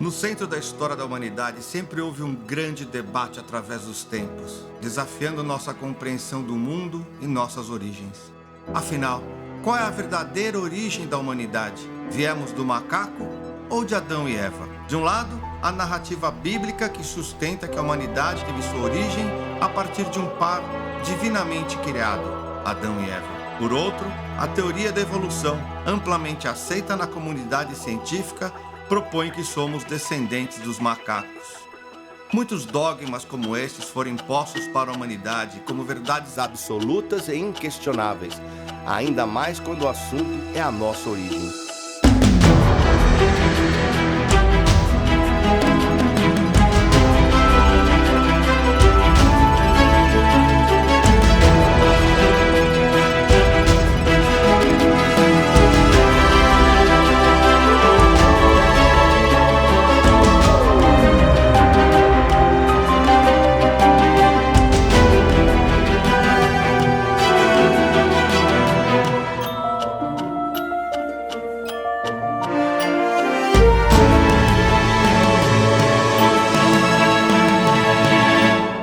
No centro da história da humanidade sempre houve um grande debate através dos tempos, desafiando nossa compreensão do mundo e nossas origens. Afinal, qual é a verdadeira origem da humanidade? Viemos do macaco ou de Adão e Eva? De um lado, a narrativa bíblica que sustenta que a humanidade teve sua origem a partir de um par divinamente criado, Adão e Eva. Por outro, a teoria da evolução, amplamente aceita na comunidade científica, propõe que somos descendentes dos macacos. Muitos dogmas como estes foram impostos para a humanidade como verdades absolutas e inquestionáveis, ainda mais quando o assunto é a nossa origem.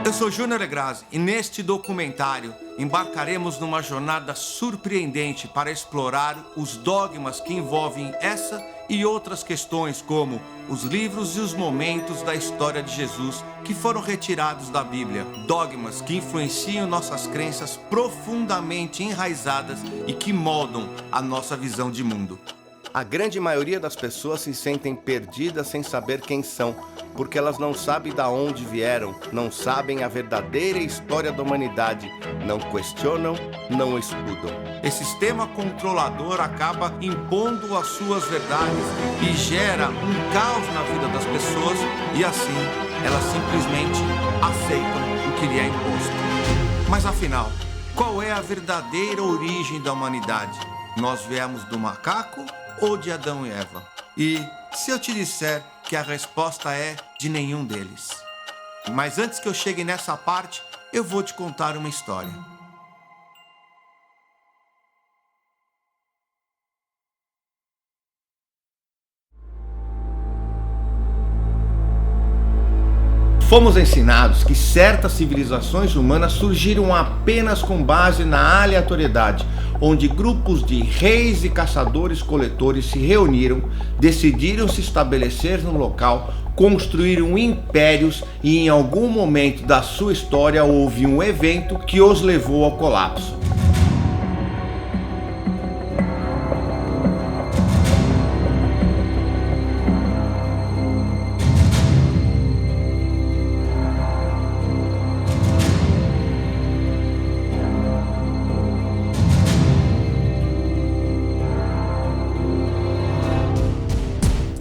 Eu sou Júnior Legrazzi e neste documentário embarcaremos numa jornada surpreendente para explorar os dogmas que envolvem essa e outras questões, como os livros e os momentos da história de Jesus que foram retirados da Bíblia. Dogmas que influenciam nossas crenças profundamente enraizadas e que moldam a nossa visão de mundo. A grande maioria das pessoas se sentem perdidas sem saber quem são, porque elas não sabem de onde vieram, não sabem a verdadeira história da humanidade, não questionam, não estudam. Esse sistema controlador acaba impondo as suas verdades e gera um caos na vida das pessoas e assim elas simplesmente aceitam o que lhe é imposto. Mas afinal, qual é a verdadeira origem da humanidade? Nós viemos do macaco ou de Adão e Eva? E se eu te disser que a resposta é de nenhum deles? Mas antes que eu chegue nessa parte, eu vou te contar uma história. Fomos ensinados que certas civilizações humanas surgiram apenas com base na aleatoriedade, onde grupos de reis e caçadores-coletores se reuniram, decidiram se estabelecer no local, construíram impérios e em algum momento da sua história houve um evento que os levou ao colapso.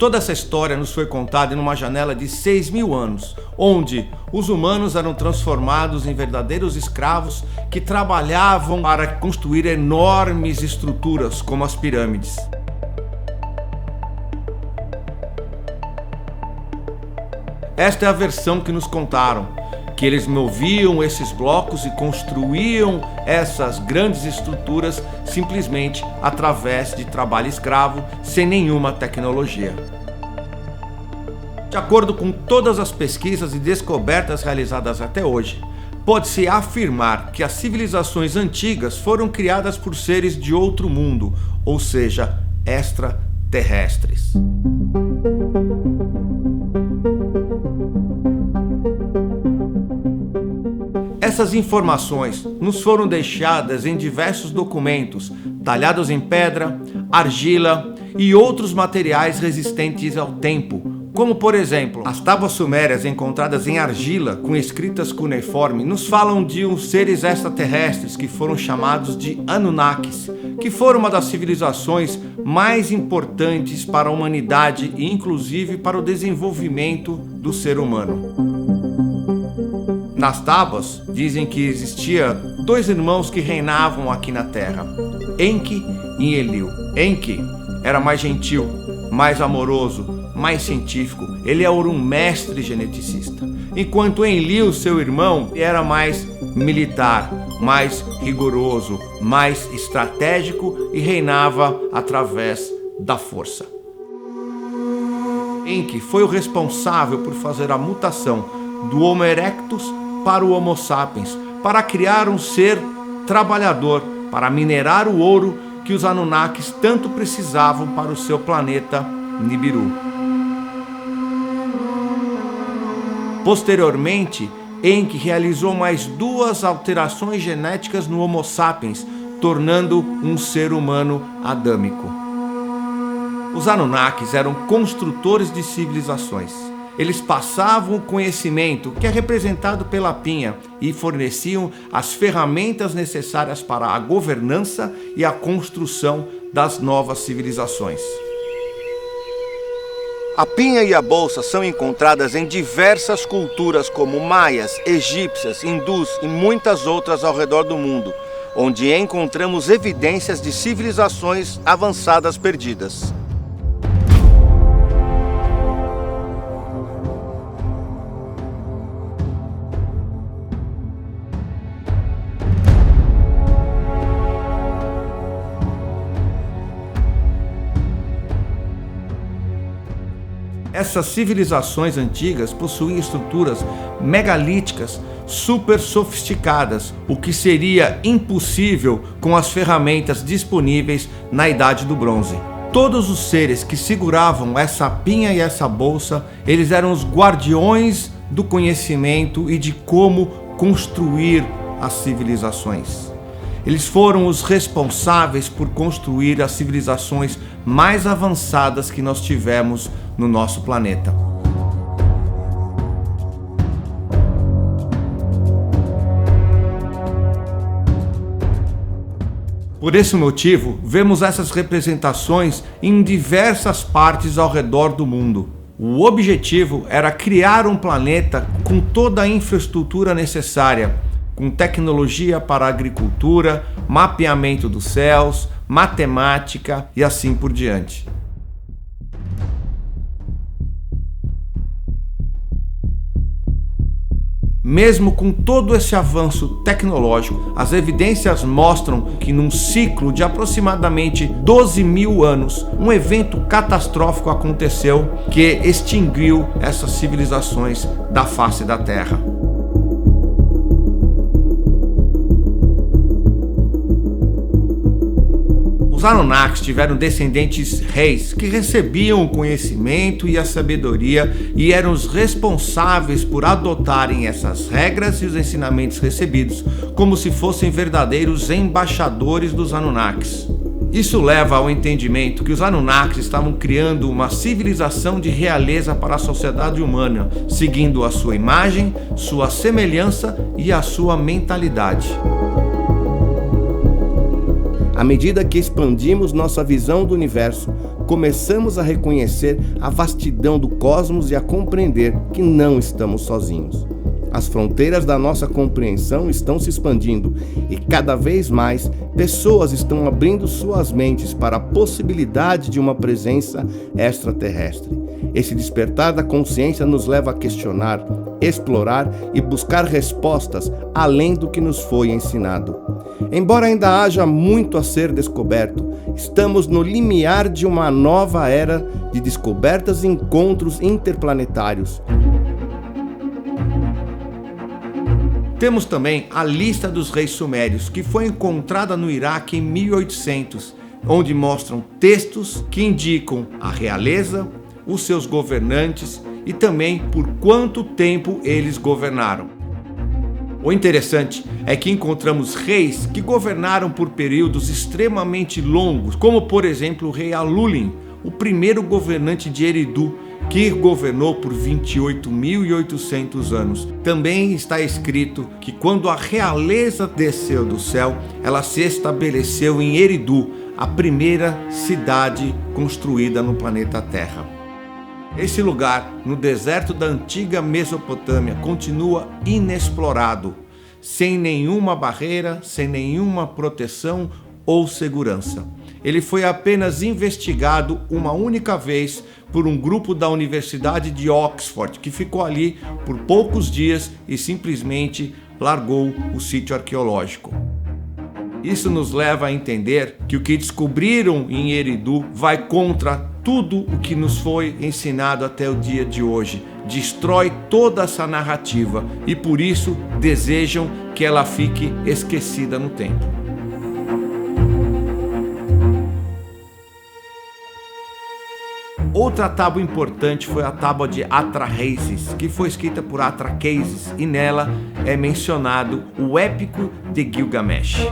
Toda essa história nos foi contada em uma janela de 6.000 anos, onde os humanos eram transformados em verdadeiros escravos que trabalhavam para construir enormes estruturas como as pirâmides. Esta é a versão que nos contaram, que eles moviam esses blocos e construíam essas grandes estruturas simplesmente através de trabalho escravo, sem nenhuma tecnologia. De acordo com todas as pesquisas e descobertas realizadas até hoje, pode-se afirmar que as civilizações antigas foram criadas por seres de outro mundo, ou seja, extraterrestres. Essas informações nos foram deixadas em diversos documentos, talhados em pedra, argila e outros materiais resistentes ao tempo, como por exemplo, as tábuas sumérias encontradas em argila com escritas cuneiforme nos falam de uns seres extraterrestres que foram chamados de Anunnakis, que foram uma das civilizações mais importantes para a humanidade e inclusive para o desenvolvimento do ser humano. Nas tábuas, dizem que existia dois irmãos que reinavam aqui na Terra, Enki e Enlil. Enki era mais gentil, mais amoroso, mais científico, ele era um mestre geneticista. Enquanto Enlil, seu irmão, era mais militar, mais rigoroso, mais estratégico e reinava através da força. Enki foi o responsável por fazer a mutação do Homo erectus para o Homo sapiens, para criar um ser trabalhador, para minerar o ouro que os Anunnakis tanto precisavam para o seu planeta Nibiru. Posteriormente, Enki realizou mais 2 alterações genéticas no Homo sapiens, tornando um ser humano adâmico. Os Anunnakis eram construtores de civilizações. Eles passavam o conhecimento, que é representado pela pinha, e forneciam as ferramentas necessárias para a governança e a construção das novas civilizações. A pinha e a bolsa são encontradas em diversas culturas como maias, egípcias, hindus e muitas outras ao redor do mundo, onde encontramos evidências de civilizações avançadas perdidas. Essas civilizações antigas possuíam estruturas megalíticas super sofisticadas, o que seria impossível com as ferramentas disponíveis na Idade do Bronze. Todos os seres que seguravam essa pinha e essa bolsa, eles eram os guardiões do conhecimento e de como construir as civilizações. Eles foram os responsáveis por construir as civilizações mais avançadas que nós tivemos no nosso planeta. Por esse motivo, vemos essas representações em diversas partes ao redor do mundo. O objetivo era criar um planeta com toda a infraestrutura necessária, com tecnologia para a agricultura, mapeamento dos céus, matemática e assim por diante. Mesmo com todo esse avanço tecnológico, as evidências mostram que num ciclo de aproximadamente 12.000 anos, um evento catastrófico aconteceu que extinguiu essas civilizações da face da Terra. Os Anunnakis tiveram descendentes reis que recebiam o conhecimento e a sabedoria e eram os responsáveis por adotarem essas regras e os ensinamentos recebidos como se fossem verdadeiros embaixadores dos Anunnakis. Isso leva ao entendimento que os Anunnakis estavam criando uma civilização de realeza para a sociedade humana, seguindo a sua imagem, sua semelhança e a sua mentalidade. À medida que expandimos nossa visão do universo, começamos a reconhecer a vastidão do cosmos e a compreender que não estamos sozinhos. As fronteiras da nossa compreensão estão se expandindo e cada vez mais pessoas estão abrindo suas mentes para a possibilidade de uma presença extraterrestre. Esse despertar da consciência nos leva a questionar, explorar e buscar respostas além do que nos foi ensinado. Embora ainda haja muito a ser descoberto, estamos no limiar de uma nova era de descobertas e encontros interplanetários. Temos também a lista dos reis sumérios, que foi encontrada no Iraque em 1800, onde mostram textos que indicam a realeza, os seus governantes e também por quanto tempo eles governaram. O interessante é que encontramos reis que governaram por períodos extremamente longos, como por exemplo o rei Alulin, o primeiro governante de Eridu, que governou por 28.800 anos. Também está escrito que quando a realeza desceu do céu, ela se estabeleceu em Eridu, a primeira cidade construída no planeta Terra. Esse lugar, no deserto da antiga Mesopotâmia, continua inexplorado, sem nenhuma barreira, sem nenhuma proteção ou segurança. Ele foi apenas investigado uma única vez por um grupo da Universidade de Oxford, que ficou ali por poucos dias e simplesmente largou o sítio arqueológico. Isso nos leva a entender que o que descobriram em Eridu vai contra tudo o que nos foi ensinado até o dia de hoje, destrói toda essa narrativa e por isso desejam que ela fique esquecida no tempo. Outra tábua importante foi a tábua de Atrahasis, que foi escrita por Atrahasis, e nela é mencionado o Épico de Gilgamesh.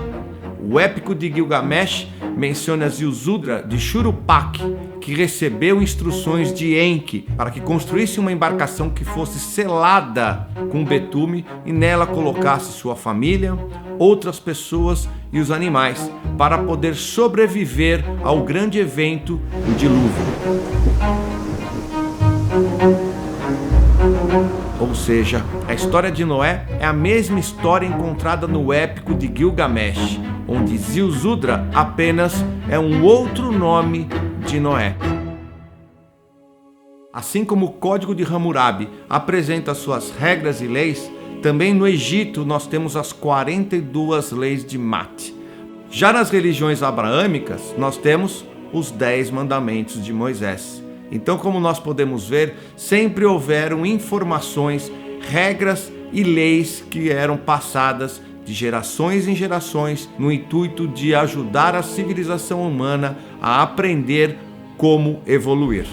O Épico de Gilgamesh menciona Ziusudra de Shuruppak, que recebeu instruções de Enki para que construísse uma embarcação que fosse selada com betume e nela colocasse sua família, outras pessoas e os animais, para poder sobreviver ao grande evento, o dilúvio. Ou seja, a história de Noé é a mesma história encontrada no Épico de Gilgamesh, onde Ziusudra apenas é um outro nome de Noé. Assim como o Código de Hammurabi apresenta suas regras e leis, também no Egito nós temos as 42 leis de Mate. Já nas religiões abraâmicas, nós temos os 10 mandamentos de Moisés. Então, como nós podemos ver, sempre houveram informações, regras e leis que eram passadas de gerações em gerações no intuito de ajudar a civilização humana a aprender como evoluir.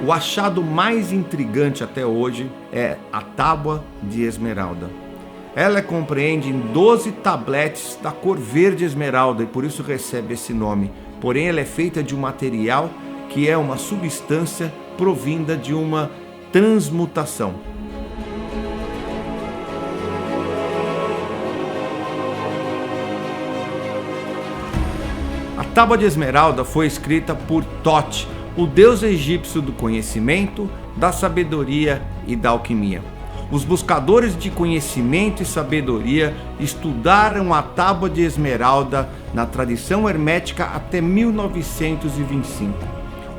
O achado mais intrigante até hoje é a Tábua de Esmeralda. Ela compreende em 12 tabletes da cor verde esmeralda e por isso recebe esse nome. Porém, ela é feita de um material que é uma substância provinda de uma transmutação. A Tábua de Esmeralda foi escrita por Thoth, o deus egípcio do conhecimento, da sabedoria e da alquimia. Os buscadores de conhecimento e sabedoria estudaram a Tábua de Esmeralda na tradição hermética até 1925.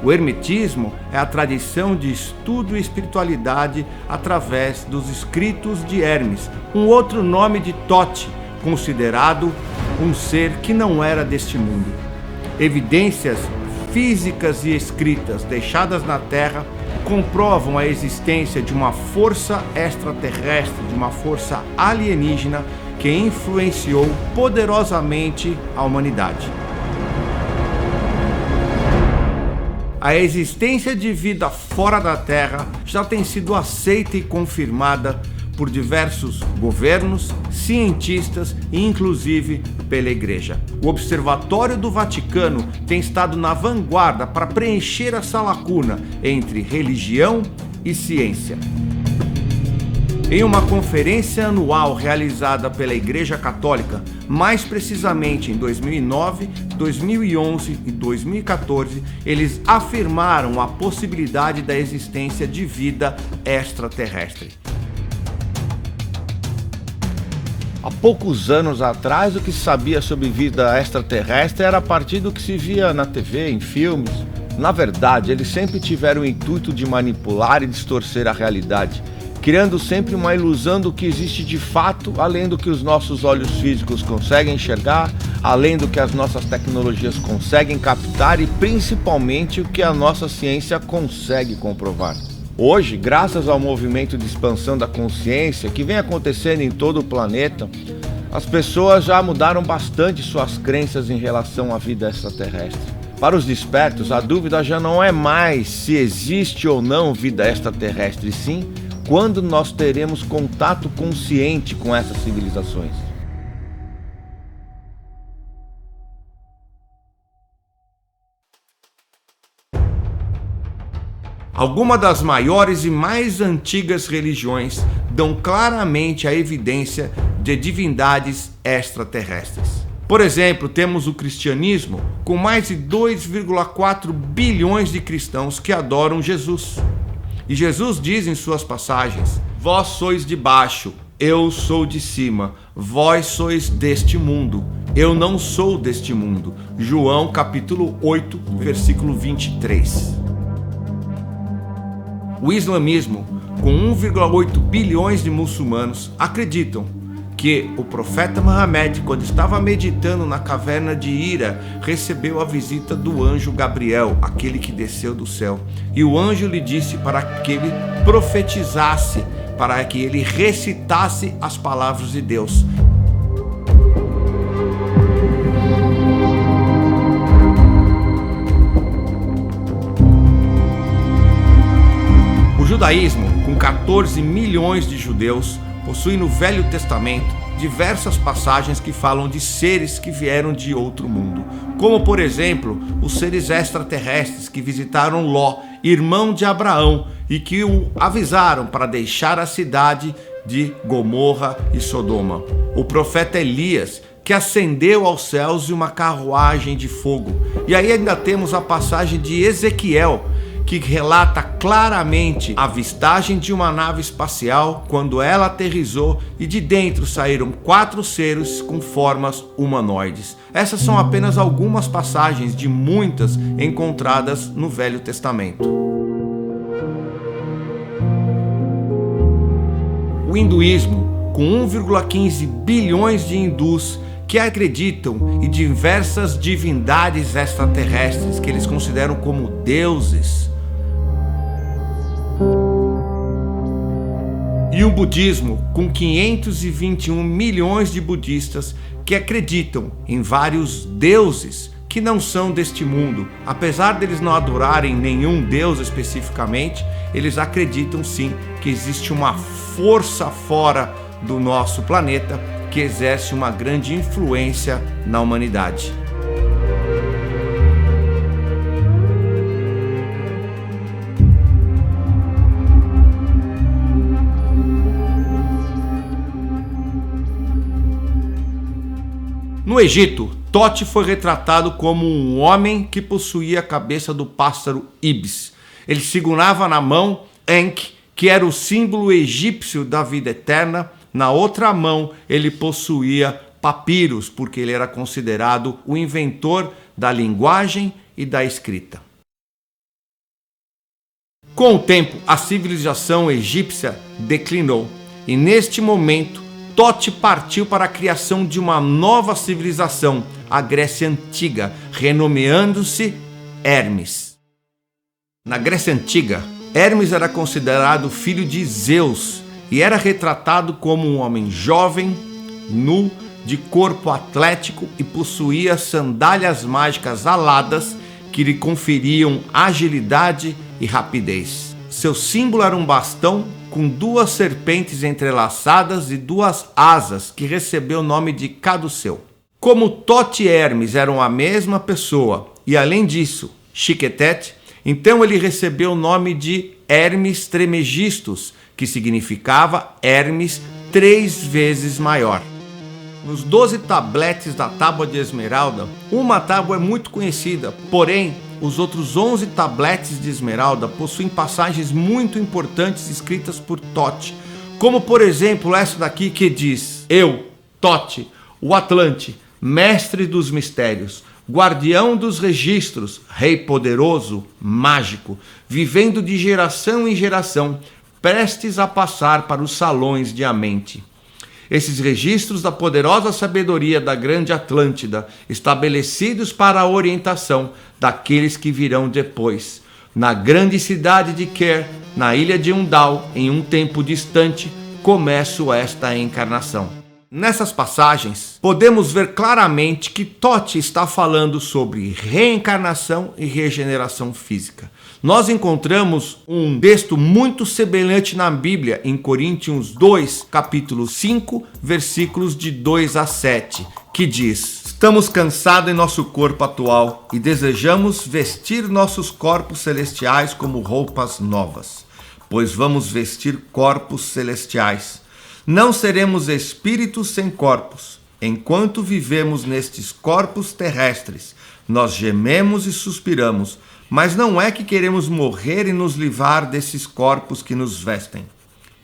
O hermetismo é a tradição de estudo e espiritualidade através dos escritos de Hermes, um outro nome de Thoth, considerado um ser que não era deste mundo. Evidências físicas e escritas deixadas na Terra comprovam a existência de uma força extraterrestre, de uma força alienígena que influenciou poderosamente a humanidade. A existência de vida fora da Terra já tem sido aceita e confirmada por diversos governos, cientistas e inclusive pela Igreja. O Observatório do Vaticano tem estado na vanguarda para preencher essa lacuna entre religião e ciência. Em uma conferência anual realizada pela Igreja Católica, mais precisamente em 2009, 2011 e 2014, eles afirmaram a possibilidade da existência de vida extraterrestre. Há poucos anos atrás, o que se sabia sobre vida extraterrestre era a partir do que se via na TV, em filmes. Na verdade, eles sempre tiveram o intuito de manipular e distorcer a realidade, criando sempre uma ilusão do que existe de fato, além do que os nossos olhos físicos conseguem enxergar, além do que as nossas tecnologias conseguem captar e principalmente o que a nossa ciência consegue comprovar. Hoje, graças ao movimento de expansão da consciência que vem acontecendo em todo o planeta, as pessoas já mudaram bastante suas crenças em relação à vida extraterrestre. Para os despertos, a dúvida já não é mais se existe ou não vida extraterrestre, sim quando nós teremos contato consciente com essas civilizações. Algumas das maiores e mais antigas religiões dão claramente a evidência de divindades extraterrestres. Por exemplo, temos o cristianismo, com mais de 2,4 bilhões de cristãos que adoram Jesus. E Jesus diz em suas passagens: vós sois de baixo, eu sou de cima, vós sois deste mundo, eu não sou deste mundo. João capítulo 8, versículo 23. O islamismo, com 1,8 bilhões de muçulmanos, acreditam que o profeta Maomé, quando estava meditando na caverna de Hira, recebeu a visita do anjo Gabriel, aquele que desceu do céu. E o anjo lhe disse para que ele profetizasse, para que ele recitasse as palavras de Deus. O judaísmo, com 14 milhões de judeus, possui no Velho Testamento diversas passagens que falam de seres que vieram de outro mundo, como por exemplo os seres extraterrestres que visitaram Ló, irmão de Abraão, e que o avisaram para deixar a cidade de Gomorra e Sodoma. O profeta Elias, que ascendeu aos céus em uma carruagem de fogo. E aí ainda temos a passagem de Ezequiel, que relata claramente a avistagem de uma nave espacial quando ela aterrissou e de dentro saíram 4 seres com formas humanoides. Essas são apenas algumas passagens de muitas encontradas no Velho Testamento. O hinduísmo, com 1,15 bilhões de hindus que acreditam em diversas divindades extraterrestres que eles consideram como deuses. E o budismo, com 521 milhões de budistas que acreditam em vários deuses que não são deste mundo. Apesar deles não adorarem nenhum deus especificamente, eles acreditam sim que existe uma força fora do nosso planeta que exerce uma grande influência na humanidade. No Egito, Tote foi retratado como um homem que possuía a cabeça do pássaro Ibis. Ele segurava na mão Enki, que era o símbolo egípcio da vida eterna. Na outra mão, ele possuía papiros, porque ele era considerado o inventor da linguagem e da escrita. Com o tempo, a civilização egípcia declinou, e neste momento, Tote partiu para a criação de uma nova civilização, a Grécia Antiga, renomeando-se Hermes. Na Grécia Antiga, Hermes era considerado filho de Zeus e era retratado como um homem jovem, nu, de corpo atlético e possuía sandálias mágicas aladas que lhe conferiam agilidade e rapidez. Seu símbolo era um bastão com 2 serpentes entrelaçadas e 2 asas, que recebeu o nome de caduceu. Como Tote e Hermes eram a mesma pessoa, e além disso, Xiquetete, então ele recebeu o nome de Hermes Trismegistus, que significava Hermes 3 vezes maior. Nos 12 tabletes da Tábua de Esmeralda, uma tábua é muito conhecida, porém, os outros 11 tabletes de esmeralda possuem passagens muito importantes escritas por Tote, como por exemplo essa daqui que diz: Eu, Tote, o Atlante, mestre dos mistérios, guardião dos registros, rei poderoso, mágico, vivendo de geração em geração, prestes a passar para os salões de Amente. Esses registros da poderosa sabedoria da grande Atlântida, estabelecidos para a orientação daqueles que virão depois. Na grande cidade de Ker, na ilha de Undal, em um tempo distante, começo esta encarnação. Nessas passagens, podemos ver claramente que Tote está falando sobre reencarnação e regeneração física. Nós encontramos um texto muito semelhante na Bíblia, em Coríntios 2, capítulo 5, versículos de 2 a 7, que diz: Estamos cansados em nosso corpo atual e desejamos vestir nossos corpos celestiais como roupas novas, pois vamos vestir corpos celestiais. Não seremos espíritos sem corpos. Enquanto vivemos nestes corpos terrestres, nós gememos e suspiramos, mas não é que queremos morrer e nos livrar desses corpos que nos vestem.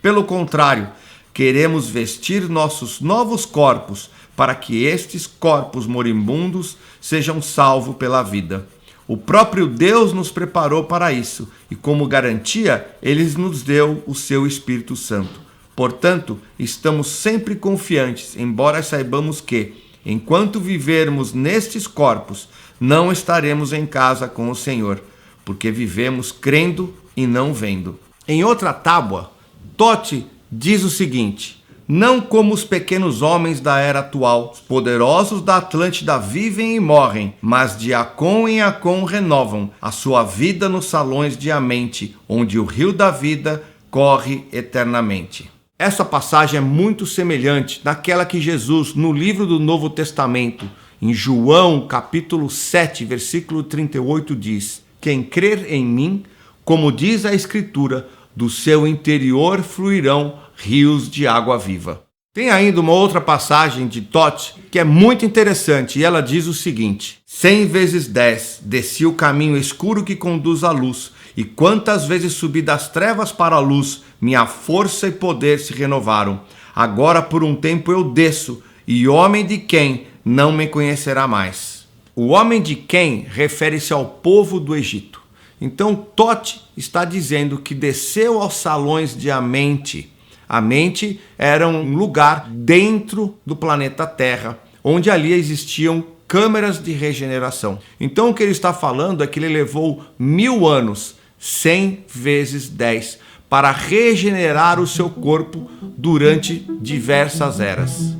Pelo contrário, queremos vestir nossos novos corpos para que estes corpos moribundos sejam salvos pela vida. O próprio Deus nos preparou para isso e, como garantia, Ele nos deu o seu Espírito Santo. Portanto, estamos sempre confiantes, embora saibamos que, enquanto vivermos nestes corpos, não estaremos em casa com o Senhor, porque vivemos crendo e não vendo. Em outra tábua, Tote diz o seguinte: não como os pequenos homens da era atual, os poderosos da Atlântida vivem e morrem, mas de Acon em Acon renovam a sua vida nos salões de Amente, onde o rio da vida corre eternamente. Essa passagem é muito semelhante naquela que Jesus, no livro do Novo Testamento, em João capítulo 7, versículo 38, diz: quem crer em mim, como diz a Escritura, do seu interior fluirão rios de água viva. Tem ainda uma outra passagem de Tote que é muito interessante e ela diz o seguinte: 100 vezes 10 desci o caminho escuro que conduz à luz, e quantas vezes subi das trevas para a luz, minha força e poder se renovaram. Agora por um tempo eu desço, e homem de quem não me conhecerá mais. O homem de quem refere-se ao povo do Egito. Então Tote está dizendo que desceu aos salões de Amente. Amente era um lugar dentro do planeta Terra, onde ali existiam câmeras de regeneração. Então o que ele está falando é que ele levou 1000 anos, 100 vezes 10, para regenerar o seu corpo durante diversas eras.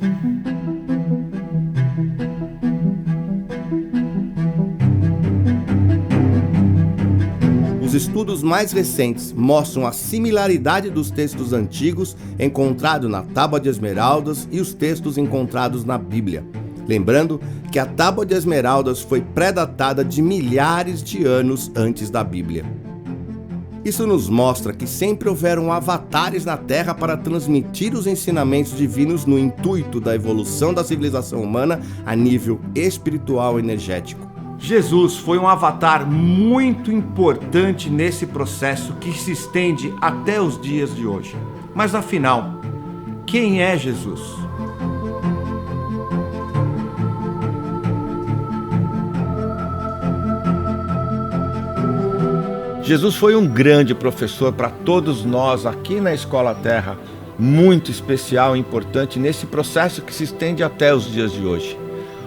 Os estudos mais recentes mostram a similaridade dos textos antigos encontrados na Tábua de Esmeraldas e os textos encontrados na Bíblia. Lembrando que a Tábua de Esmeraldas foi pré-datada de milhares de anos antes da Bíblia. Isso nos mostra que sempre houveram avatares na Terra para transmitir os ensinamentos divinos no intuito da evolução da civilização humana a nível espiritual e energético. Jesus foi um avatar muito importante nesse processo que se estende até os dias de hoje. Mas afinal, quem é Jesus? Jesus foi um grande professor para todos nós aqui na Escola Terra, muito especial e importante nesse processo que se estende até os dias de hoje.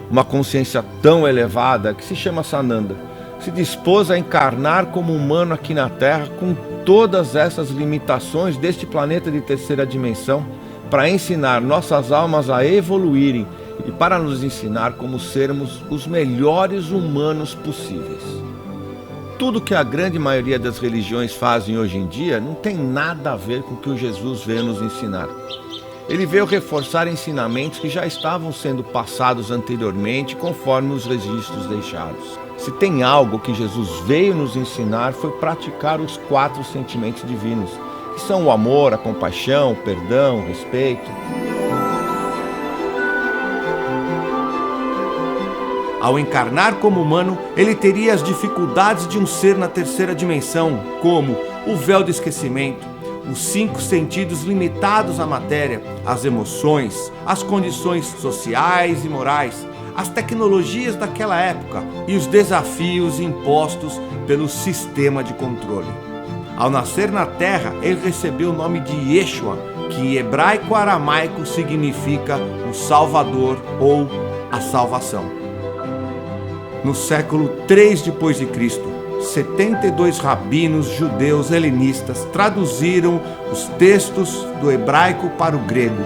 Uma consciência tão elevada que se chama Sananda se dispôs a encarnar como humano aqui na Terra com todas essas limitações deste planeta de terceira dimensão para ensinar nossas almas a evoluírem e para nos ensinar como sermos os melhores humanos possíveis. Tudo que a grande maioria das religiões fazem hoje em dia não tem nada a ver com o que o Jesus veio nos ensinar. Ele veio reforçar ensinamentos que já estavam sendo passados anteriormente conforme os registros deixados. Se tem algo que Jesus veio nos ensinar foi praticar os 4 sentimentos divinos, que são o amor, a compaixão, o perdão, o respeito. Ao encarnar como humano, ele teria as dificuldades de um ser na terceira dimensão, como o véu do esquecimento, os 5 sentidos limitados à matéria, as emoções, as condições sociais e morais, as tecnologias daquela época e os desafios impostos pelo sistema de controle. Ao nascer na Terra, ele recebeu o nome de Yeshua, que em hebraico-aramaico significa o Salvador ou a salvação. No século 3 depois de Cristo, 72 rabinos judeus helenistas traduziram os textos do hebraico para o grego,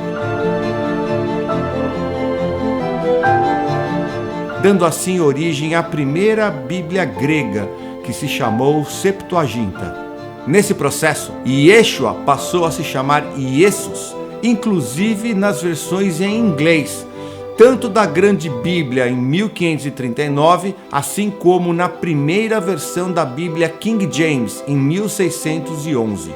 dando assim origem à primeira Bíblia grega, que se chamou Septuaginta. Nesse processo, Yeshua passou a se chamar Iesus, inclusive nas versões em inglês, tanto da Grande Bíblia em 1539, assim como na primeira versão da Bíblia King James em 1611.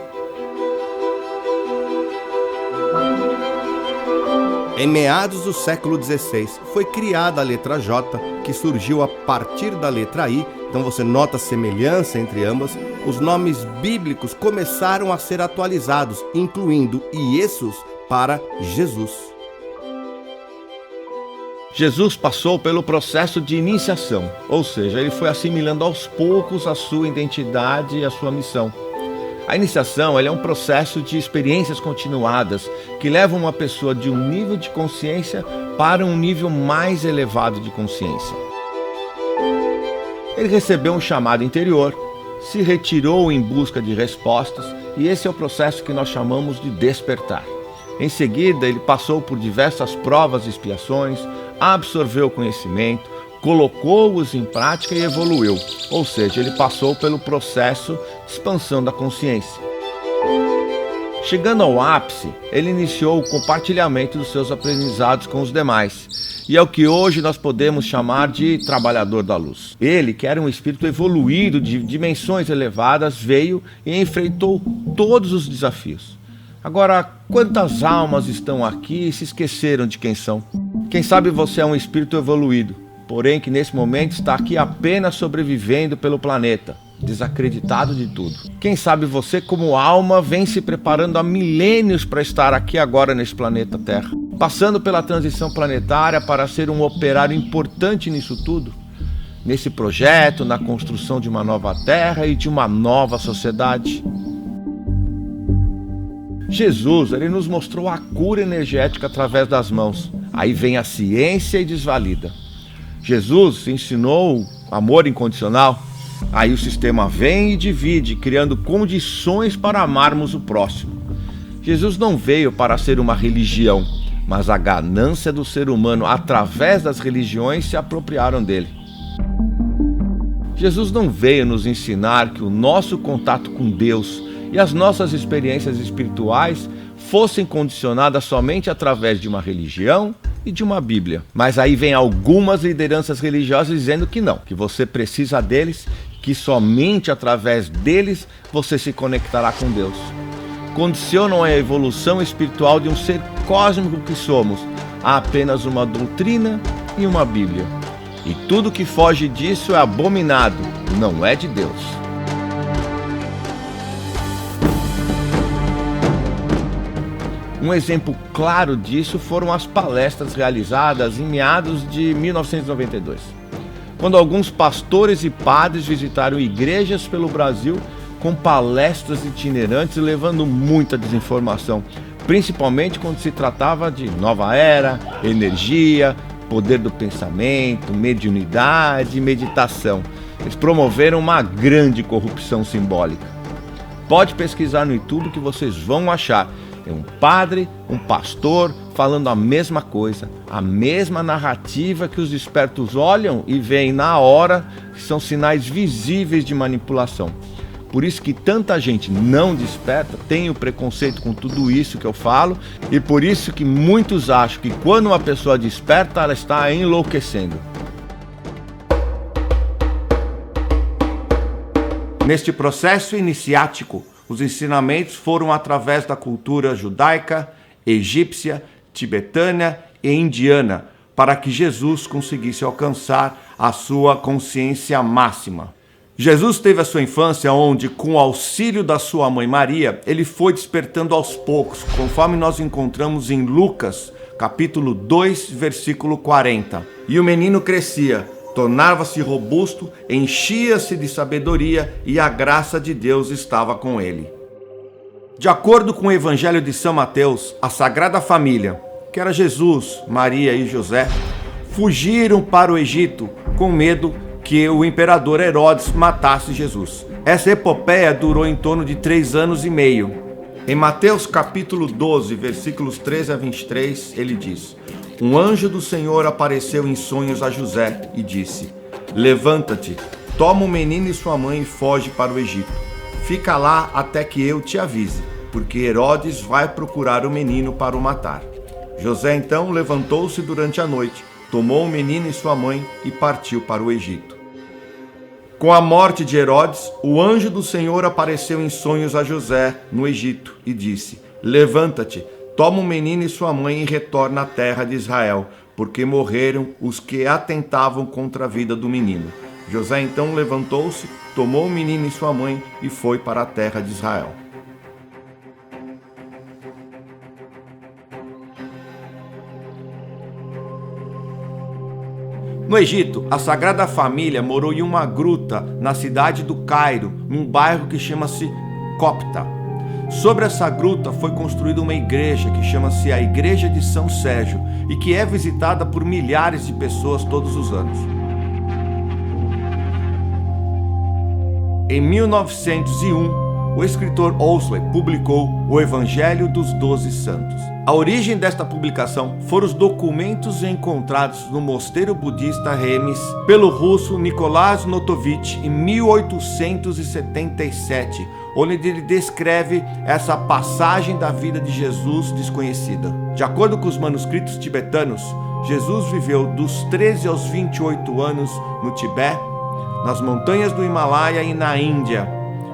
Em meados do século XVI, foi criada a letra J, que surgiu a partir da letra I, então você nota a semelhança entre ambas. Os nomes bíblicos começaram a ser atualizados, incluindo Iesus para Jesus. Jesus passou pelo processo de iniciação, ou seja, ele foi assimilando aos poucos a sua identidade e a sua missão. A iniciação é um processo de experiências continuadas que levam uma pessoa de um nível de consciência para um nível mais elevado de consciência. Ele recebeu um chamado interior, se retirou em busca de respostas e esse é o processo que nós chamamos de despertar. Em seguida, ele passou por diversas provas e expiações, absorveu o conhecimento, colocou-os em prática e evoluiu, ou seja, ele passou pelo processo de expansão da consciência. Chegando ao ápice, ele iniciou o compartilhamento dos seus aprendizados com os demais, e é o que hoje nós podemos chamar de trabalhador da luz. Ele, que era um espírito evoluído de dimensões elevadas, veio e enfrentou todos os desafios. Agora, quantas almas estão aqui e se esqueceram de quem são? Quem sabe você é um espírito evoluído, porém que nesse momento está aqui apenas sobrevivendo pelo planeta, desacreditado de tudo. Quem sabe você, como alma, vem se preparando há milênios para estar aqui agora nesse planeta Terra, passando pela transição planetária para ser um operário importante nisso tudo, nesse projeto, na construção de uma nova Terra e de uma nova sociedade. Jesus, ele nos mostrou a cura energética através das mãos. Aí vem a ciência e desvalida. Jesus ensinou amor incondicional. Aí o sistema vem e divide, criando condições para amarmos o próximo. Jesus não veio para ser uma religião, mas a ganância do ser humano através das religiões se apropriaram dele. Jesus não veio nos ensinar que o nosso contato com Deus e as nossas experiências espirituais fossem condicionadas somente através de uma religião e de uma Bíblia. Mas aí vem algumas lideranças religiosas dizendo que não, que você precisa deles, que somente através deles você se conectará com Deus. Condicionam a evolução espiritual de um ser cósmico que somos a apenas uma doutrina e uma Bíblia. E tudo que foge disso é abominado, não é de Deus. Um exemplo claro disso foram as palestras realizadas em meados de 1992, quando alguns pastores e padres visitaram igrejas pelo Brasil com palestras itinerantes levando muita desinformação, principalmente quando se tratava de nova era, energia, poder do pensamento, mediunidade e meditação. Eles promoveram uma grande corrupção simbólica. Pode pesquisar no YouTube que vocês vão achar. É um padre, um pastor falando a mesma coisa, a mesma narrativa que os espertos olham e veem na hora, que são sinais visíveis de manipulação. Por isso que tanta gente não desperta, tem o preconceito com tudo isso que eu falo, e por isso que muitos acham que quando uma pessoa desperta, ela está enlouquecendo. Neste processo iniciático, os ensinamentos foram através da cultura judaica, egípcia, tibetana e indiana, para que Jesus conseguisse alcançar a sua consciência máxima. Jesus teve a sua infância onde, com o auxílio da sua mãe Maria, ele foi despertando aos poucos, conforme nós encontramos em Lucas, capítulo 2, versículo 40. E o menino crescia, tornava-se robusto, enchia-se de sabedoria e a graça de Deus estava com ele. De acordo com o Evangelho de São Mateus, a Sagrada Família, que era Jesus, Maria e José, fugiram para o Egito com medo que o imperador Herodes matasse Jesus. Essa epopeia durou em torno de 3 anos e meio. Em Mateus capítulo 12, versículos 13 a 23, ele diz: Um anjo do Senhor apareceu em sonhos a José e disse: Levanta-te, toma o menino e sua mãe e foge para o Egito. Fica lá até que eu te avise, porque Herodes vai procurar o menino para o matar. José então levantou-se durante a noite, tomou o menino e sua mãe e partiu para o Egito. Com a morte de Herodes, o anjo do Senhor apareceu em sonhos a José no Egito e disse: Levanta-te, toma o menino e sua mãe e retorna à terra de Israel, porque morreram os que atentavam contra a vida do menino. José então levantou-se, tomou o menino e sua mãe e foi para a terra de Israel. No Egito, a Sagrada Família morou em uma gruta na cidade do Cairo, num bairro que chama-se copta. Sobre essa gruta foi construída uma igreja que chama-se a Igreja de São Sérgio e que é visitada por milhares de pessoas todos os anos. Em 1901, o escritor Ousley publicou o Evangelho dos 12 Santos. A origem desta publicação foram os documentos encontrados no mosteiro budista Remis pelo russo Nikolai Notovitch em 1877, onde ele descreve essa passagem da vida de Jesus desconhecida. De acordo com os manuscritos tibetanos, Jesus viveu dos 13 aos 28 anos no Tibete, nas montanhas do Himalaia e na Índia,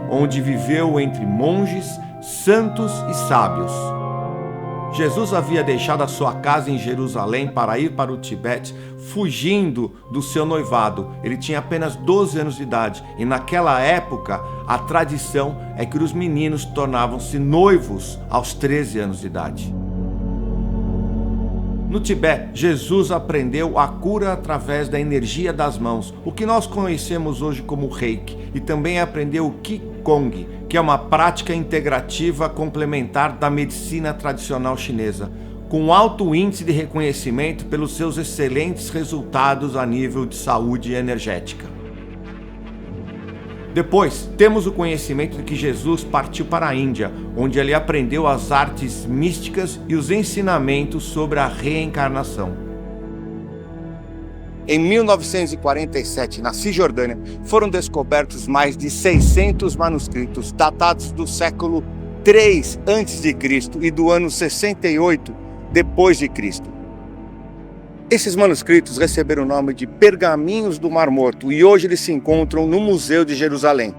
onde viveu entre monges, santos e sábios. Jesus havia deixado a sua casa em Jerusalém para ir para o Tibete, fugindo do seu noivado. Ele tinha apenas 12 anos de idade e naquela época a tradição é que os meninos tornavam-se noivos aos 13 anos de idade. No Tibete, Jesus aprendeu a cura através da energia das mãos, o que nós conhecemos hoje como Reiki, e também aprendeu o Qigong, que é uma prática integrativa complementar da medicina tradicional chinesa, com alto índice de reconhecimento pelos seus excelentes resultados a nível de saúde energética. Depois, temos o conhecimento de que Jesus partiu para a Índia, onde ele aprendeu as artes místicas e os ensinamentos sobre a reencarnação. Em 1947, na Cisjordânia, foram descobertos mais de 600 manuscritos datados do século III a.C. e do ano 68 depois de Cristo. Esses manuscritos receberam o nome de Pergaminhos do Mar Morto e hoje eles se encontram no Museu de Jerusalém.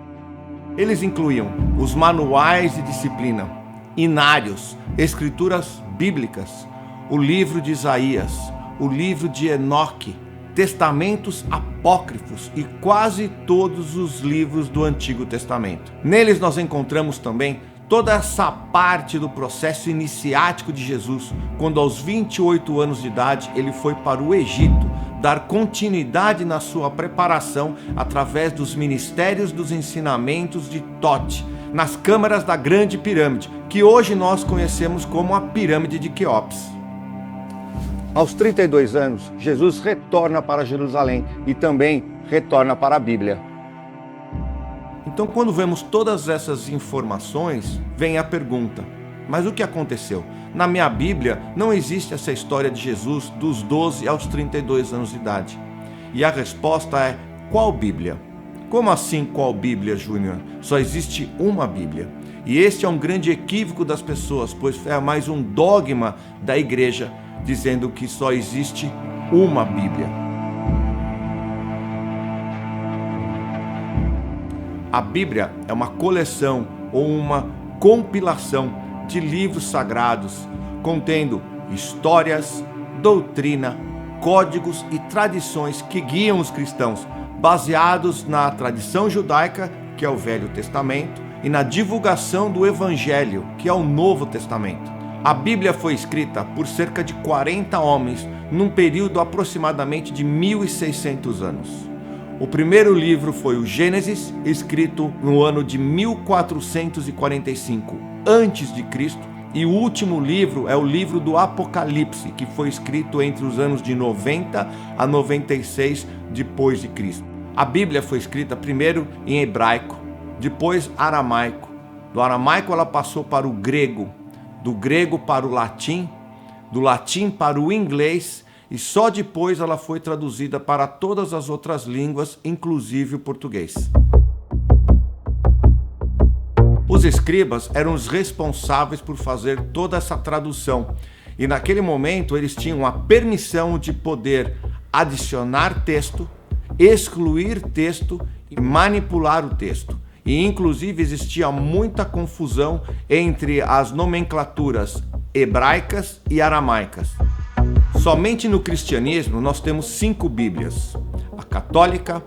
Eles incluíam os manuais de disciplina, inários, escrituras bíblicas, o livro de Isaías, o livro de Enoque, testamentos apócrifos e quase todos os livros do Antigo Testamento. Neles nós encontramos também toda essa parte do processo iniciático de Jesus, quando aos 28 anos de idade ele foi para o Egito dar continuidade na sua preparação através dos ministérios dos ensinamentos de Tote, nas câmaras da Grande Pirâmide, que hoje nós conhecemos como a Pirâmide de Quéops. Aos 32 anos, Jesus retorna para Jerusalém e também retorna para a Bíblia. Então, quando vemos todas essas informações, vem a pergunta: mas o que aconteceu? Na minha Bíblia não existe essa história de Jesus dos 12 aos 32 anos de idade. E a resposta é: qual Bíblia? Como assim qual Bíblia, Júnior? Só existe uma Bíblia. E este é um grande equívoco das pessoas, pois é mais um dogma da igreja, dizendo que só existe uma Bíblia. A Bíblia é uma coleção ou uma compilação de livros sagrados, contendo histórias, doutrina, códigos e tradições que guiam os cristãos, baseados na tradição judaica, que é o Velho Testamento, e na divulgação do Evangelho, que é o Novo Testamento. A Bíblia foi escrita por cerca de 40 homens, num período aproximadamente de 1.600 anos. O primeiro livro foi o Gênesis, escrito no ano de 1445 a.C., e o último livro é o livro do Apocalipse, que foi escrito entre os anos de 90 a 96 depois de Cristo. A Bíblia foi escrita primeiro em hebraico, depois aramaico. Do aramaico ela passou para o grego, do grego para o latim, do latim para o inglês, e só depois ela foi traduzida para todas as outras línguas, inclusive o português. Os escribas eram os responsáveis por fazer toda essa tradução, e naquele momento eles tinham a permissão de poder adicionar texto, excluir texto e manipular o texto. E inclusive existia muita confusão entre as nomenclaturas hebraicas e aramaicas. Somente no cristianismo nós temos 5 Bíblias: a católica,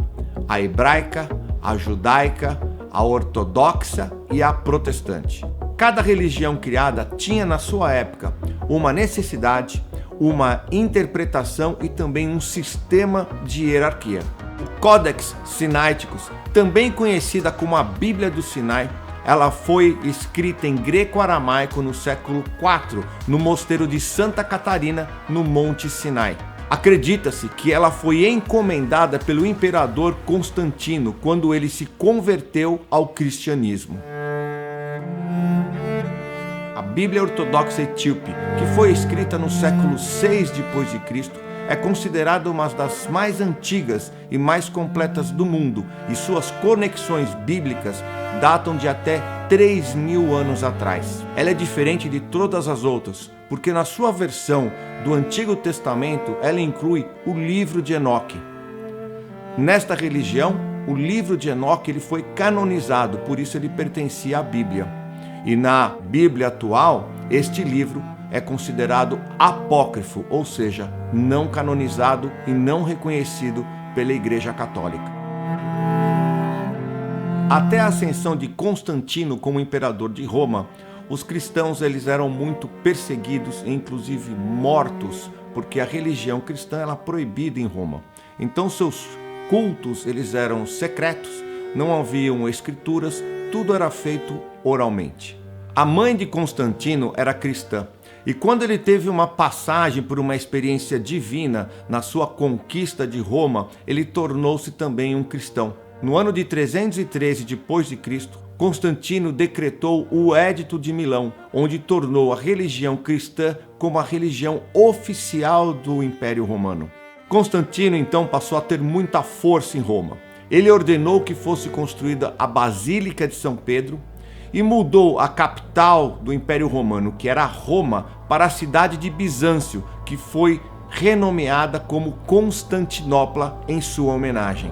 a hebraica, a judaica, a ortodoxa e a protestante. Cada religião criada tinha na sua época uma necessidade, uma interpretação e também um sistema de hierarquia. O Codex Sinaiticus, também conhecida como a Bíblia do Sinai, ela foi escrita em greco-aramaico no século IV, no mosteiro de Santa Catarina, no Monte Sinai. Acredita-se que ela foi encomendada pelo imperador Constantino quando ele se converteu ao cristianismo. A Bíblia Ortodoxa Etíope, que foi escrita no século VI d.C., é considerada uma das mais antigas e mais completas do mundo, e suas conexões bíblicas datam de até 3.000 anos atrás. Ela é diferente de todas as outras, porque na sua versão do Antigo Testamento ela inclui o livro de Enoque. Nesta religião, o livro de Enoque ele foi canonizado, por isso ele pertencia à Bíblia. E na Bíblia atual, este livro é considerado apócrifo, ou seja, não canonizado e não reconhecido pela Igreja Católica. Até a ascensão de Constantino como imperador de Roma, os cristãos eles eram muito perseguidos e inclusive mortos, porque a religião cristã era proibida em Roma. Então seus cultos eles eram secretos, não haviam escrituras, tudo era feito oralmente. A mãe de Constantino era cristã, e quando ele teve uma passagem por uma experiência divina na sua conquista de Roma, ele tornou-se também um cristão. No ano de 313 d.C., Constantino decretou o Édito de Milão, onde tornou a religião cristã como a religião oficial do Império Romano. Constantino então passou a ter muita força em Roma. Ele ordenou que fosse construída a Basílica de São Pedro e mudou a capital do Império Romano, que era Roma, para a cidade de Bizâncio, que foi renomeada como Constantinopla em sua homenagem.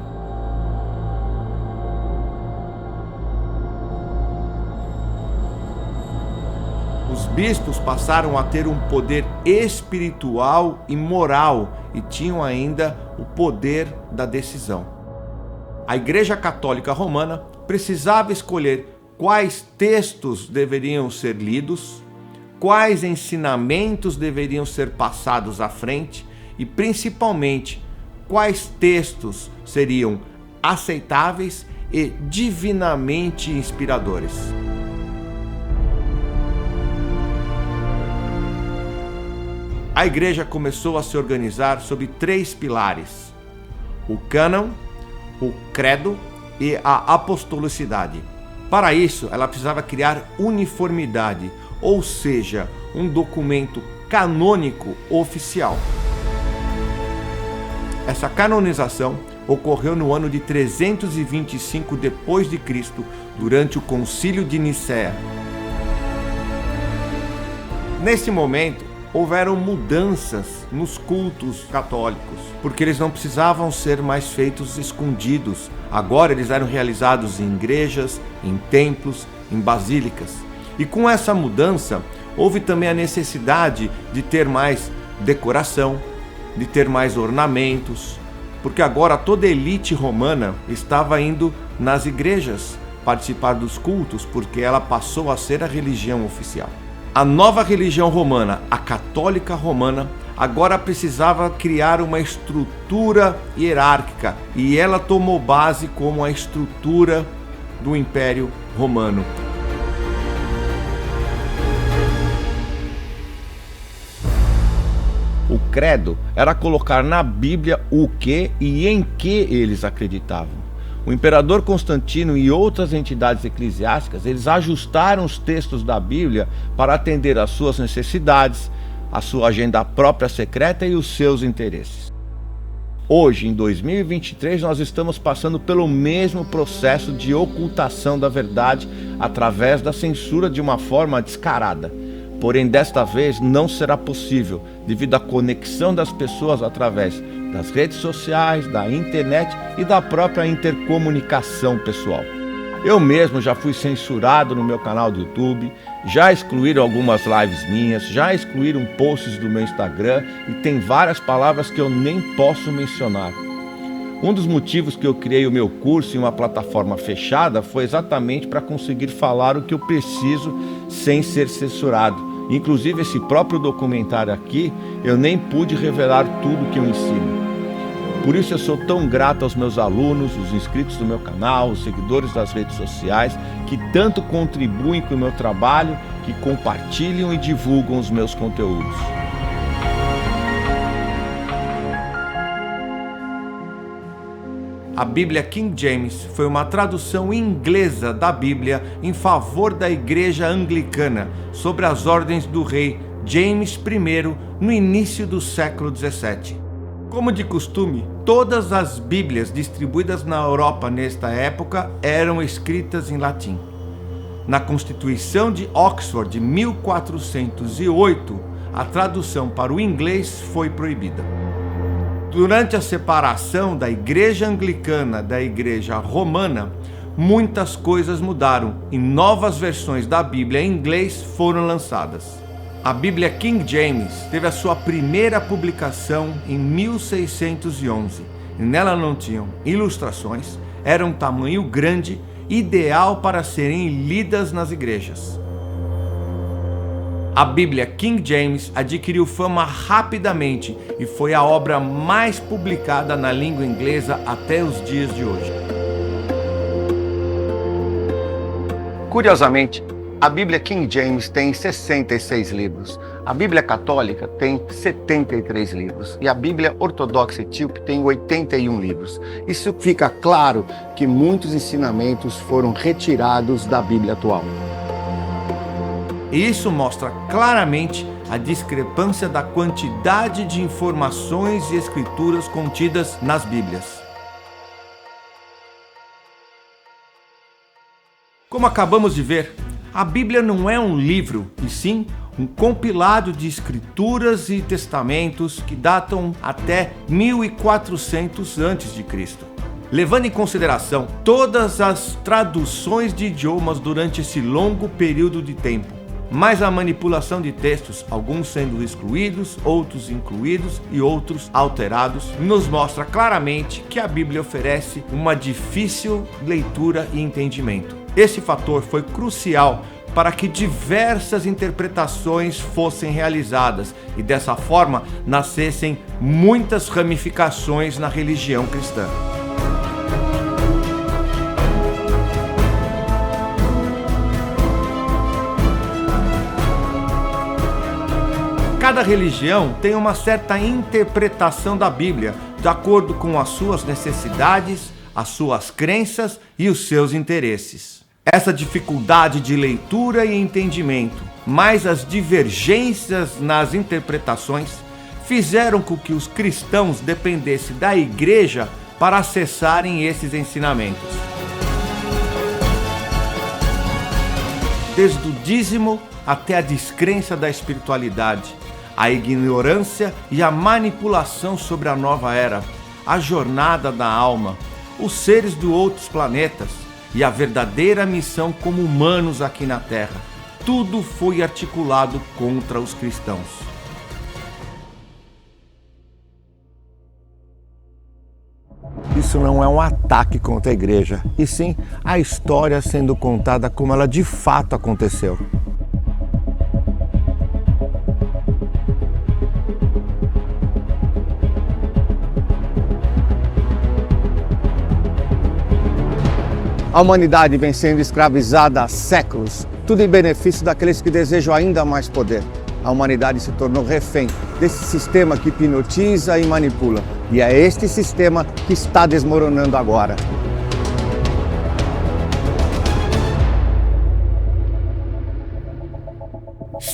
Os bispos passaram a ter um poder espiritual e moral e tinham ainda o poder da decisão. A Igreja Católica Romana precisava escolher quais textos deveriam ser lidos, quais ensinamentos deveriam ser passados à frente e, principalmente, quais textos seriam aceitáveis e divinamente inspiradores. A igreja começou a se organizar sob 3 pilares: o cânon, o credo e a apostolicidade. Para isso, ela precisava criar uniformidade, ou seja, um documento canônico oficial. Essa canonização ocorreu no ano de 325 d.C., durante o Concílio de Nicéia. Nesse momento, houveram mudanças nos cultos católicos, porque eles não precisavam ser mais feitos escondidos. Agora eles eram realizados em igrejas, em templos, em basílicas. E com essa mudança, houve também a necessidade de ter mais decoração, de ter mais ornamentos, porque agora toda a elite romana estava indo nas igrejas participar dos cultos, porque ela passou a ser a religião oficial. A nova religião romana, a católica romana, agora precisava criar uma estrutura hierárquica e ela tomou base como a estrutura do Império Romano. O credo era colocar na Bíblia o que e em que eles acreditavam. O imperador Constantino e outras entidades eclesiásticas, eles ajustaram os textos da Bíblia para atender às suas necessidades, à sua agenda própria secreta e os seus interesses. Hoje, em 2023, nós estamos passando pelo mesmo processo de ocultação da verdade através da censura de uma forma descarada. Porém, desta vez não será possível, devido à conexão das pessoas através das redes sociais, da internet e da própria intercomunicação pessoal. Eu mesmo já fui censurado no meu canal do YouTube, já excluíram algumas lives minhas, já excluíram posts do meu Instagram e tem várias palavras que eu nem posso mencionar. Um dos motivos que eu criei o meu curso em uma plataforma fechada foi exatamente para conseguir falar o que eu preciso sem ser censurado. Inclusive esse próprio documentário aqui, eu nem pude revelar tudo que eu ensino. Por isso eu sou tão grato aos meus alunos, os inscritos do meu canal, os seguidores das redes sociais, que tanto contribuem com o meu trabalho, que compartilham e divulgam os meus conteúdos. A Bíblia King James foi uma tradução inglesa da Bíblia em favor da Igreja Anglicana, sob as ordens do rei James I, no início do século XVII. Como de costume, todas as Bíblias distribuídas na Europa nesta época eram escritas em latim. Na Constituição de Oxford de 1408, a tradução para o inglês foi proibida. Durante a separação da Igreja Anglicana da Igreja Romana, muitas coisas mudaram e novas versões da Bíblia em inglês foram lançadas. A Bíblia King James teve a sua primeira publicação em 1611 e nela não tinham ilustrações, era um tamanho grande, ideal para serem lidas nas igrejas. A Bíblia King James adquiriu fama rapidamente e foi a obra mais publicada na língua inglesa até os dias de hoje. Curiosamente, a Bíblia King James tem 66 livros, a Bíblia Católica tem 73 livros e a Bíblia Ortodoxa Etíope tem 81 livros. Isso fica claro que muitos ensinamentos foram retirados da Bíblia atual. E isso mostra claramente a discrepância da quantidade de informações e escrituras contidas nas Bíblias. Como acabamos de ver, a Bíblia não é um livro, e sim um compilado de escrituras e testamentos que datam até 1400 a.C. Levando em consideração todas as traduções de idiomas durante esse longo período de tempo, mais a manipulação de textos, alguns sendo excluídos, outros incluídos e outros alterados, nos mostra claramente que a Bíblia oferece uma difícil leitura e entendimento. Esse fator foi crucial para que diversas interpretações fossem realizadas e dessa forma nascessem muitas ramificações na religião cristã. Cada religião tem uma certa interpretação da Bíblia, de acordo com as suas necessidades, as suas crenças e os seus interesses. Essa dificuldade de leitura e entendimento, mais as divergências nas interpretações, fizeram com que os cristãos dependessem da igreja para acessarem esses ensinamentos. Desde o dízimo até a descrença da espiritualidade, a ignorância e a manipulação sobre a nova era, a jornada da alma, os seres de outros planetas e a verdadeira missão como humanos aqui na Terra, tudo foi articulado contra os cristãos. Isso não é um ataque contra a igreja, e sim a história sendo contada como ela de fato aconteceu. A humanidade vem sendo escravizada há séculos, tudo em benefício daqueles que desejam ainda mais poder. A humanidade se tornou refém desse sistema que hipnotiza e manipula. E é este sistema que está desmoronando agora.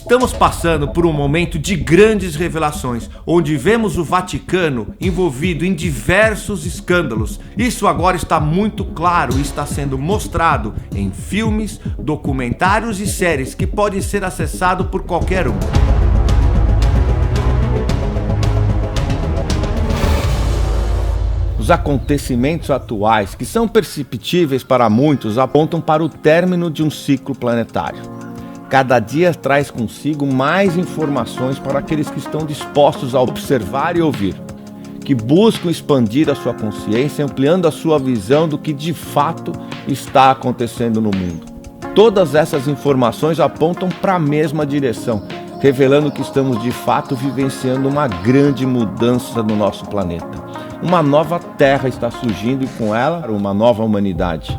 Estamos passando por um momento de grandes revelações, onde vemos o Vaticano envolvido em diversos escândalos. Isso agora está muito claro e está sendo mostrado em filmes, documentários e séries que podem ser acessados por qualquer um. Os acontecimentos atuais, que são perceptíveis para muitos, apontam para o término de um ciclo planetário. Cada dia traz consigo mais informações para aqueles que estão dispostos a observar e ouvir, que buscam expandir a sua consciência, ampliando a sua visão do que de fato está acontecendo no mundo. Todas essas informações apontam para a mesma direção, revelando que estamos de fato vivenciando uma grande mudança no nosso planeta. Uma nova Terra está surgindo e com ela uma nova humanidade.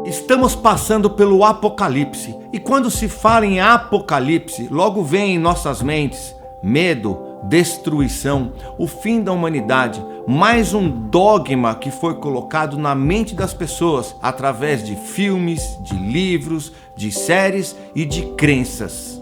Estamos passando pelo Apocalipse, e quando se fala em Apocalipse, logo vem em nossas mentes medo, destruição, o fim da humanidade, mais um dogma que foi colocado na mente das pessoas através de filmes, de livros, de séries e de crenças.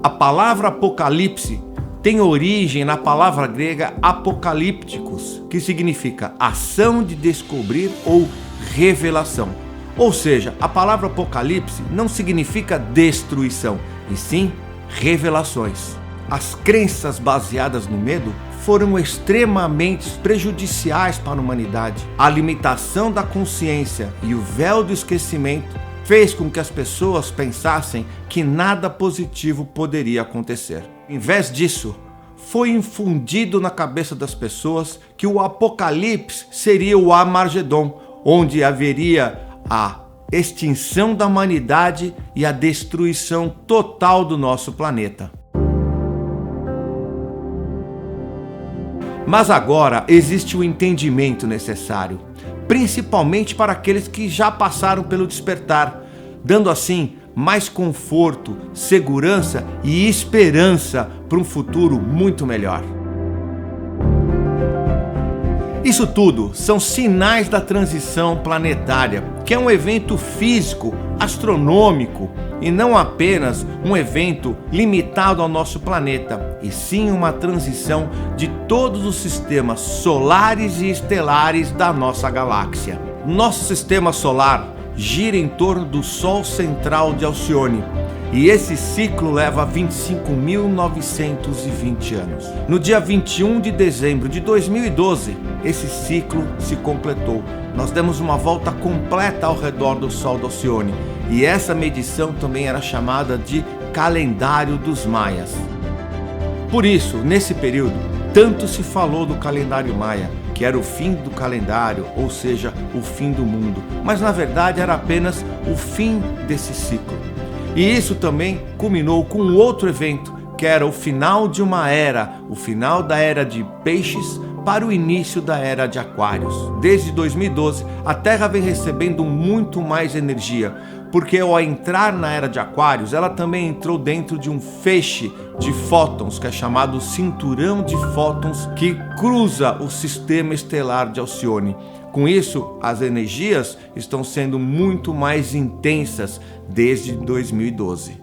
A palavra Apocalipse tem origem na palavra grega apocalípticos, que significa ação de descobrir ou revelação. Ou seja, a palavra Apocalipse não significa destruição, e sim revelações. As crenças baseadas no medo foram extremamente prejudiciais para a humanidade. A limitação da consciência e o véu do esquecimento fez com que as pessoas pensassem que nada positivo poderia acontecer. Em vez disso, foi infundido na cabeça das pessoas que o Apocalipse seria o Armagedon, onde haveria a extinção da humanidade e a destruição total do nosso planeta. Mas agora existe o entendimento necessário, principalmente para aqueles que já passaram pelo despertar, dando assim mais conforto, segurança e esperança para um futuro muito melhor. Isso tudo são sinais da transição planetária, que é um evento físico, astronômico, e não apenas um evento limitado ao nosso planeta, e sim uma transição de todos os sistemas solares e estelares da nossa galáxia. Nosso sistema solar gira em torno do Sol central de Alcione, e esse ciclo leva 25.920 anos. No dia 21 de dezembro de 2012, esse ciclo se completou. Nós demos uma volta completa ao redor do Sol de Alcione, e essa medição também era chamada de Calendário dos Maias. Por isso, nesse período, tanto se falou do calendário maia, que era o fim do calendário, ou seja, o fim do mundo, mas na verdade era apenas o fim desse ciclo. E isso também culminou com outro evento, que era o final de uma era, o final da era de peixes para o início da era de aquários. Desde 2012, a Terra vem recebendo muito mais energia, porque ao entrar na era de aquários, ela também entrou dentro de um feixe de fótons, que é chamado cinturão de fótons, que cruza o sistema estelar de Alcione. Com isso, as energias estão sendo muito mais intensas desde 2012.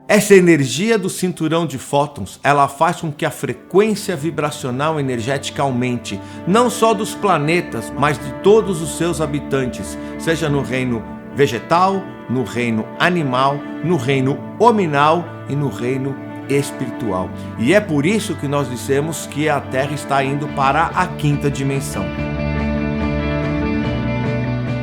Essa energia do cinturão de fótons, ela faz com que a frequência vibracional energética aumente, não só dos planetas, mas de todos os seus habitantes, seja no reino vegetal, no reino animal, no reino hominal e no reino espiritual. E é por isso que nós dissemos que a Terra está indo para a quinta dimensão.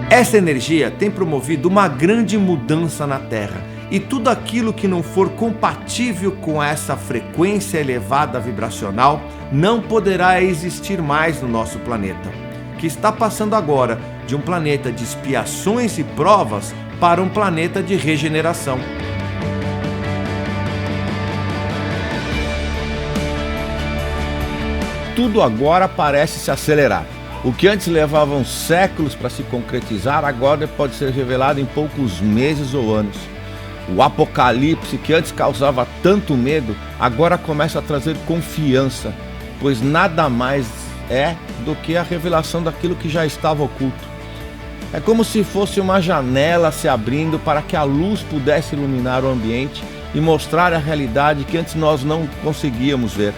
Essa energia tem promovido uma grande mudança na Terra, e tudo aquilo que não for compatível com essa frequência elevada vibracional não poderá existir mais no nosso planeta, que está passando agora de um planeta de expiações e provas para um planeta de regeneração. Tudo agora parece se acelerar. O que antes levavam séculos para se concretizar, agora pode ser revelado em poucos meses ou anos. O Apocalipse, que antes causava tanto medo, agora começa a trazer confiança, pois nada mais é do que a revelação daquilo que já estava oculto. É como se fosse uma janela se abrindo para que a luz pudesse iluminar o ambiente e mostrar a realidade que antes nós não conseguíamos ver.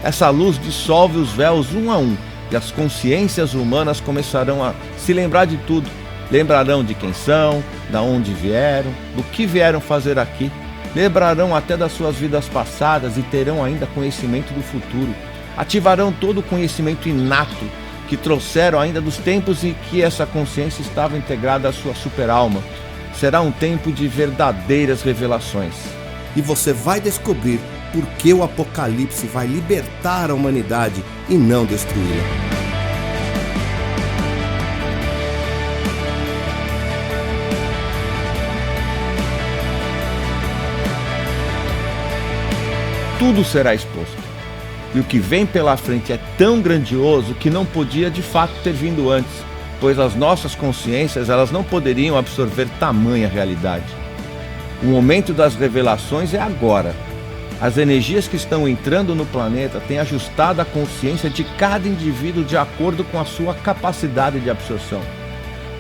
Essa luz dissolve os véus um a um, e as consciências humanas começarão a se lembrar de tudo. Lembrarão de quem são, de onde vieram, do que vieram fazer aqui. Lembrarão até das suas vidas passadas e terão ainda conhecimento do futuro. Ativarão todo o conhecimento inato que trouxeram ainda dos tempos em que essa consciência estava integrada à sua superalma. Será um tempo de verdadeiras revelações. E você vai descobrir por que o Apocalipse vai libertar a humanidade e não destruí-la. tudo será exposto. E o que vem pela frente é tão grandioso que não podia de fato ter vindo antes, pois as nossas consciências elas não poderiam absorver tamanha realidade. O momento das revelações é agora. As energias que estão entrando no planeta têm ajustado a consciência de cada indivíduo de acordo com a sua capacidade de absorção.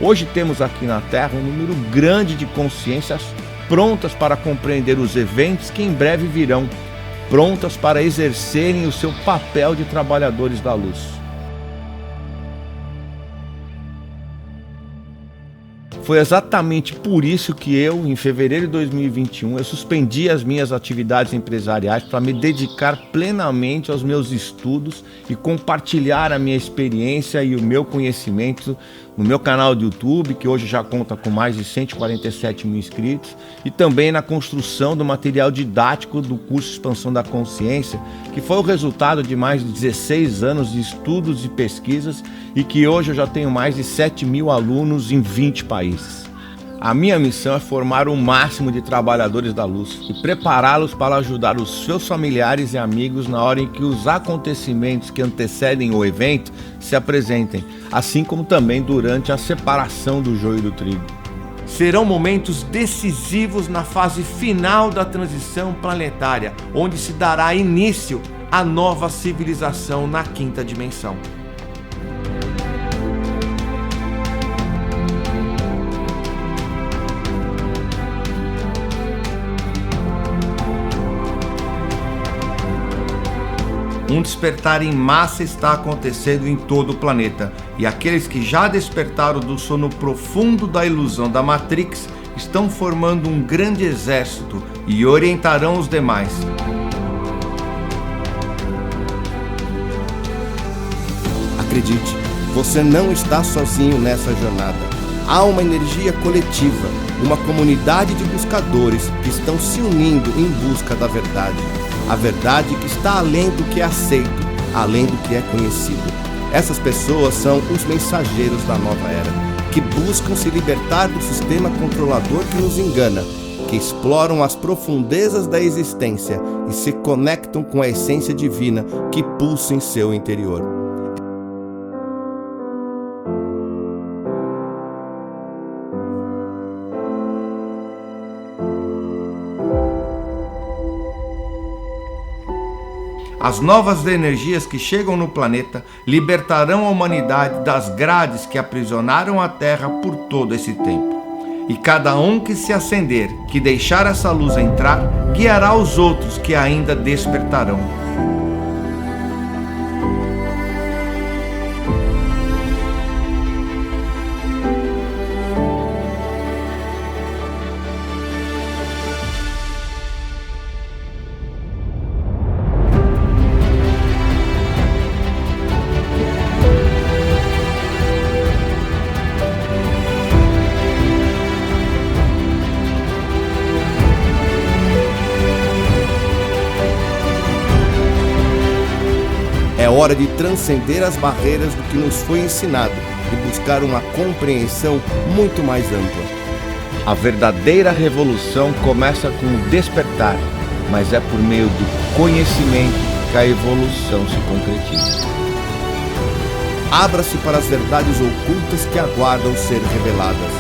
Hoje temos aqui na Terra um número grande de consciências prontas para compreender os eventos que em breve virão, prontas para exercerem o seu papel de trabalhadores da luz. Foi exatamente por isso que eu, em fevereiro de 2021, eu suspendi as minhas atividades empresariais para me dedicar plenamente aos meus estudos e compartilhar a minha experiência e o meu conhecimento no meu canal de YouTube, que hoje já conta com mais de 147 mil inscritos, e também na construção do material didático do curso Expansão da Consciência, que foi o resultado de mais de 16 anos de estudos e pesquisas e que hoje eu já tenho mais de 7 mil alunos em 20 países. A minha missão é formar o máximo de trabalhadores da luz e prepará-los para ajudar os seus familiares e amigos na hora em que os acontecimentos que antecedem o evento se apresentem, assim como também durante a separação do joio do trigo. Serão momentos decisivos na fase final da transição planetária, onde se dará início à nova civilização na quinta dimensão. Um despertar em massa está acontecendo em todo o planeta, e aqueles que já despertaram do sono profundo da ilusão da Matrix estão formando um grande exército e orientarão os demais. Acredite, você não está sozinho nessa jornada. Há uma energia coletiva, uma comunidade de buscadores que estão se unindo em busca da verdade. A verdade que está além do que é aceito, além do que é conhecido. Essas pessoas são os mensageiros da nova era, que buscam se libertar do sistema controlador que nos engana, que exploram as profundezas da existência e se conectam com a essência divina que pulsa em seu interior. As novas energias que chegam no planeta libertarão a humanidade das grades que aprisionaram a Terra por todo esse tempo. E cada um que se acender, que deixar essa luz entrar, guiará os outros que ainda despertarão. É hora de transcender as barreiras do que nos foi ensinado e buscar uma compreensão muito mais ampla. A verdadeira revolução começa com o despertar, mas é por meio do conhecimento que a evolução se concretiza. Abra-se para as verdades ocultas que aguardam ser reveladas.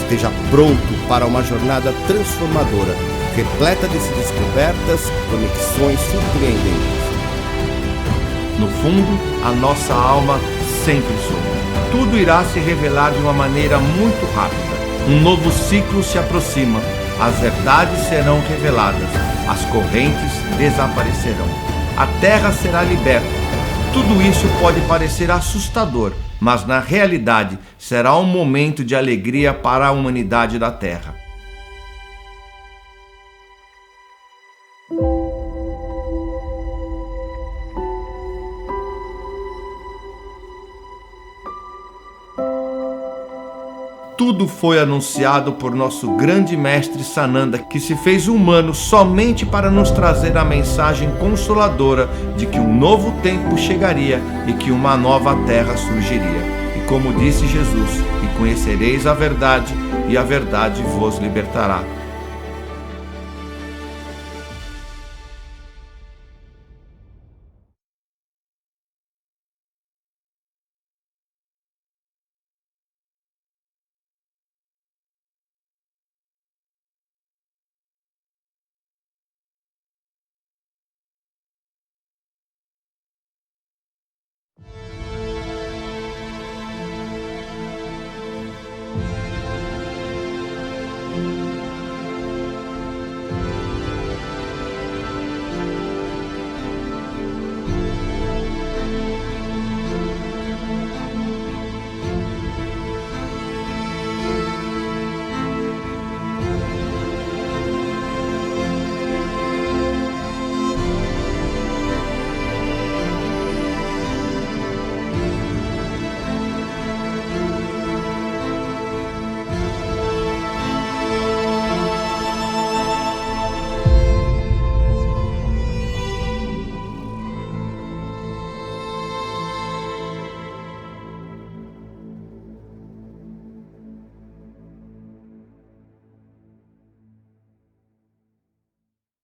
Esteja pronto para uma jornada transformadora, repleta de descobertas, conexões surpreendentes. No fundo, a nossa alma sempre soube. Tudo irá se revelar de uma maneira muito rápida. Um novo ciclo se aproxima. As verdades serão reveladas. As correntes desaparecerão. A Terra será liberta. Tudo isso pode parecer assustador, mas na realidade será um momento de alegria para a humanidade da Terra. Tudo foi anunciado por nosso grande mestre Sananda, que se fez humano somente para nos trazer a mensagem consoladora de que um novo tempo chegaria e que uma nova terra surgiria. E como disse Jesus, e conhecereis a verdade, e a verdade vos libertará.